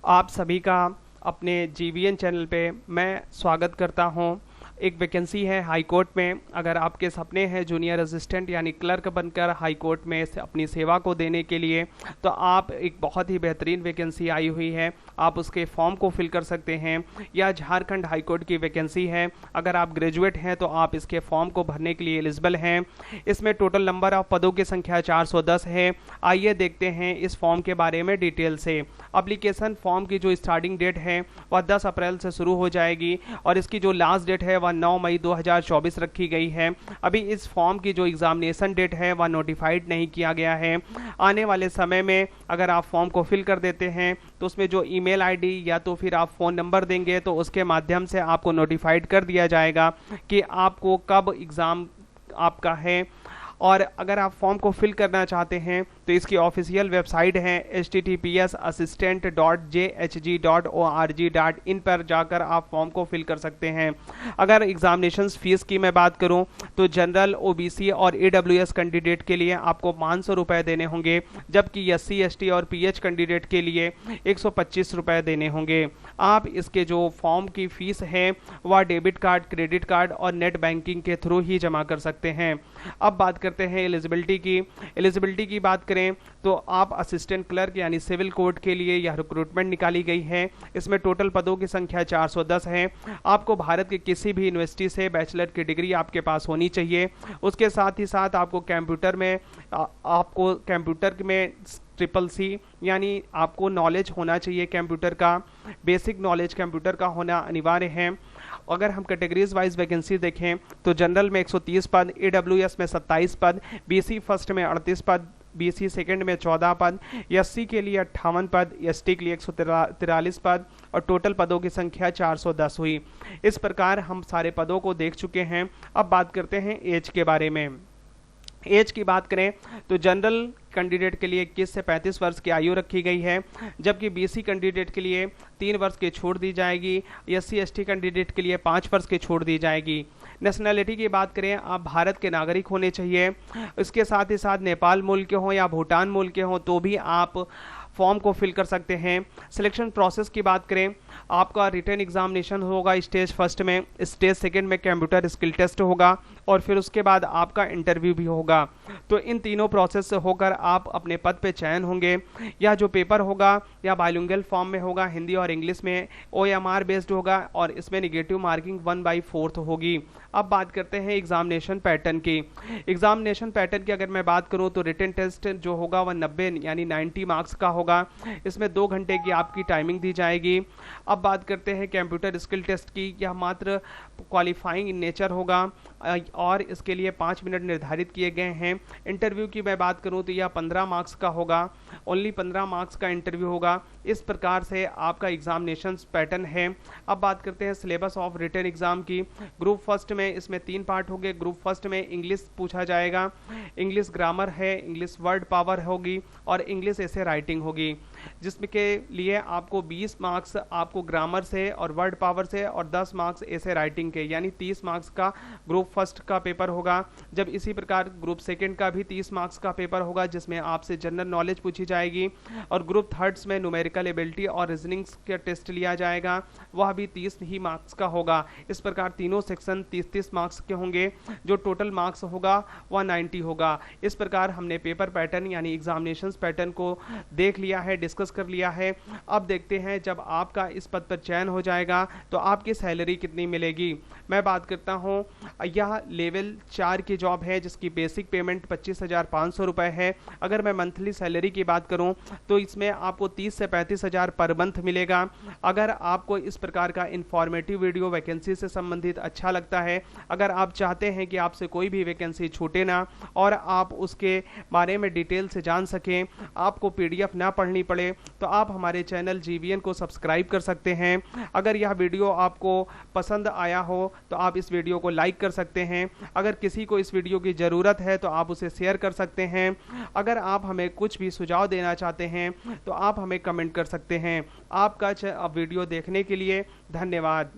आप सभी का अपने जीवीएन चैनल पे मैं स्वागत करता हूं। एक वैकेंसी है हाई कोर्ट में। अगर आपके सपने हैं जूनियर असिस्टेंट यानी क्लर्क बनकर हाई कोर्ट में अपनी सेवा को देने के लिए, तो आप एक बहुत ही बेहतरीन वैकेंसी आई हुई है, आप उसके फॉर्म को फिल कर सकते हैं। या झारखंड हाई कोर्ट की वैकेंसी है, अगर आप ग्रेजुएट हैं तो आप इसके फॉर्म को भरने के लिए एलिजिबल हैं। इसमें टोटल नंबर ऑफ पदों की संख्या 410 है। आइए देखते हैं इस फॉर्म के बारे में डिटेल से। एप्लीकेशन फॉर्म की जो स्टार्टिंग डेट है वह 10 अप्रैल से शुरू हो जाएगी और इसकी जो लास्ट डेट है वह 9 मई 2024 रखी गई है। अभी इस फॉर्म की जो एग्जामिनेशन डेट है वह नोटिफाइड नहीं किया गया है। आने वाले समय में अगर आप फॉर्म को फिल कर देते हैं तो उसमें जो ईमेल आईडी या तो फिर आप फ़ोन नंबर देंगे तो उसके माध्यम से आपको नोटिफाइड कर दिया जाएगा कि आपको कब एग्ज़ाम आपका है। और अगर आप फॉर्म को फिल करना चाहते हैं तो इसकी ऑफिशियल वेबसाइट है https://assistant.jhg.org.in पर जाकर आप फॉर्म को फिल कर सकते हैं। अगर एग्जामिनेशन फीस की मैं बात करूं तो जनरल, ओबीसी और ईडब्ल्यूएस कैंडिडेट के लिए आपको 500 रुपये देने होंगे, जबकि एससी, एसटी और पीएच कैंडिडेट के लिए 125 रुपये देने होंगे। आप इसके जो फॉर्म की फीस है वह डेबिट कार्ड, क्रेडिट कार्ड और नेट बैंकिंग के थ्रू ही जमा कर सकते हैं। अब बात करते हैं एलिजिबिलिटी की बात करें तो आप असिस्टेंट क्लर्क यानी सिविल कोर्ट के लिए यह रिक्रूटमेंट निकाली गई है। इसमें टोटल पदों की संख्या 410 है। आपको भारत के किसी भी यूनिवर्सिटी से बैचलर की डिग्री आपके पास होनी चाहिए। उसके साथ ही साथ आपको कंप्यूटर में ट्रिपल-सी यानी आपको नॉलेज होना चाहिए कंप्यूटर का, बेसिक नॉलेज कंप्यूटर का होना अनिवार्य है। अगर हम कैटेगरीज वाइज वैकेंसी देखें तो जनरल में 130 पद, ईडब्ल्यूएस में 27 पद, बीसी फर्स्ट में 38 पद, बीसी सेकंड में 14 पद, एससी के लिए 58 पद, एसटी के लिए 143 पद और टोटल पदों की संख्या 410 हुई। इस प्रकार हम सारे पदों को देख चुके हैं। अब बात करते हैं एज के बारे में। एज की बात करें तो जनरल कैंडिडेट के लिए 21 से 35 वर्ष की आयु रखी गई है, जबकि बीसी कैंडिडेट के लिए 3 वर्ष की छूट दी जाएगी। एससी एसटी कैंडिडेट के लिए 5 वर्ष की छूट दी जाएगी। नेशनैलिटी की बात करें, आप भारत के नागरिक होने चाहिए। इसके साथ ही साथ नेपाल मूल के हों या भूटान मूल के हों तो भी आप फॉर्म को फिल कर सकते हैं। सिलेक्शन प्रोसेस की बात करें, आपका रिटन एग्जामिनेशन होगा स्टेज फर्स्ट में, स्टेज सेकंड में कंप्यूटर स्किल टेस्ट होगा और फिर उसके बाद आपका इंटरव्यू भी होगा। तो इन तीनों प्रोसेस से होकर आप अपने पद पे चयन होंगे। यह जो पेपर होगा या बाइलिंगुअल फॉर्म में होगा, हिंदी और इंग्लिश में, ओएमआर बेस्ड होगा और इसमें निगेटिव मार्किंग 1/4 होगी। अब बात करते हैं एग्जामिनेशन पैटर्न की। एग्जामिनेशन पैटर्न की अगर मैं बात करूं तो रिटन टेस्ट जो होगा वह 90 यानी 90 मार्क्स का होगा। इसमें 2 घंटे की आपकी टाइमिंग दी जाएगी। अब बात करते हैं कंप्यूटर स्किल टेस्ट की। यह मात्र क्वालिफाइंग इन नेचर होगा और इसके लिए 5 मिनट निर्धारित किए गए हैं। इंटरव्यू की मैं बात करूं तो यह 15 मार्क्स का होगा, ओनली 15 मार्क्स का इंटरव्यू होगा। इस प्रकार से आपका एग्जामिनेशन पैटर्न है। अब बात करते हैं सिलेबस ऑफ रिटन एग्जाम की। ग्रुप फर्स्ट में इसमें 3 पार्ट होंगे। ग्रुप फर्स्ट में इंग्लिश पूछा जाएगा, इंग्लिश ग्रामर है, इंग्लिश वर्ड पावर होगी और इंग्लिश ऐसे राइटिंग होगी, जिसमें के लिए आपको 20 मार्क्स आपको ग्रामर से और वर्ड पावर से और 10 मार्क्स ऐसे राइटिंग के, यानी 30 मार्क्स का ग्रुप फर्स्ट का पेपर होगा। जब इसी प्रकार ग्रुप सेकंड का भी 30 मार्क्स का पेपर होगा जिसमें आपसे जनरल नॉलेज पूछी जाएगी और ग्रुप थर्ड्स में न्यूमेरिकल एबिलिटी और रीजनिंग का टेस्ट लिया जाएगा, वह भी 30 ही मार्क्स का होगा। इस प्रकार तीनों सेक्शन 30-30 मार्क्स के होंगे। जो टोटल मार्क्स होगा वह 90 होगा। इस प्रकार हमने पेपर पैटर्न यानी एग्जामिनेशन पैटर्न को देख लिया है, डिस्कस कर लिया है। अब देखते हैं जब आपका इस पद पर चयन हो जाएगा तो आपकी सैलरी कितनी मिलेगी। मैं बात करता हूं, यह लेवल 4 की जॉब है जिसकी बेसिक पेमेंट 25,500 रुपए है। अगर मैं मंथली सैलरी की बात करूं तो इसमें आपको 30 से 35,000 पर मंथ मिलेगा। अगर आपको इस प्रकार का इंफॉर्मेटिव वीडियो वैकेंसी से संबंधित अच्छा लगता है, अगर आप चाहते हैं कि आपसे कोई भी वैकेंसी छूटे ना और आप उसके बारे में डिटेल से जान सकें, आपको पीडीएफ ना पढ़नी पड़े, तो आप हमारे चैनल जीवीएन को सब्सक्राइब कर सकते हैं। अगर यह वीडियो आपको पसंद आया हो तो आप इस वीडियो को लाइक कर सकते हैं। अगर किसी को इस वीडियो की ज़रूरत है तो आप उसे शेयर कर सकते हैं। अगर आप हमें कुछ भी सुझाव देना चाहते हैं तो आप हमें कमेंट कर सकते हैं। आपका वीडियो देखने के लिए धन्यवाद।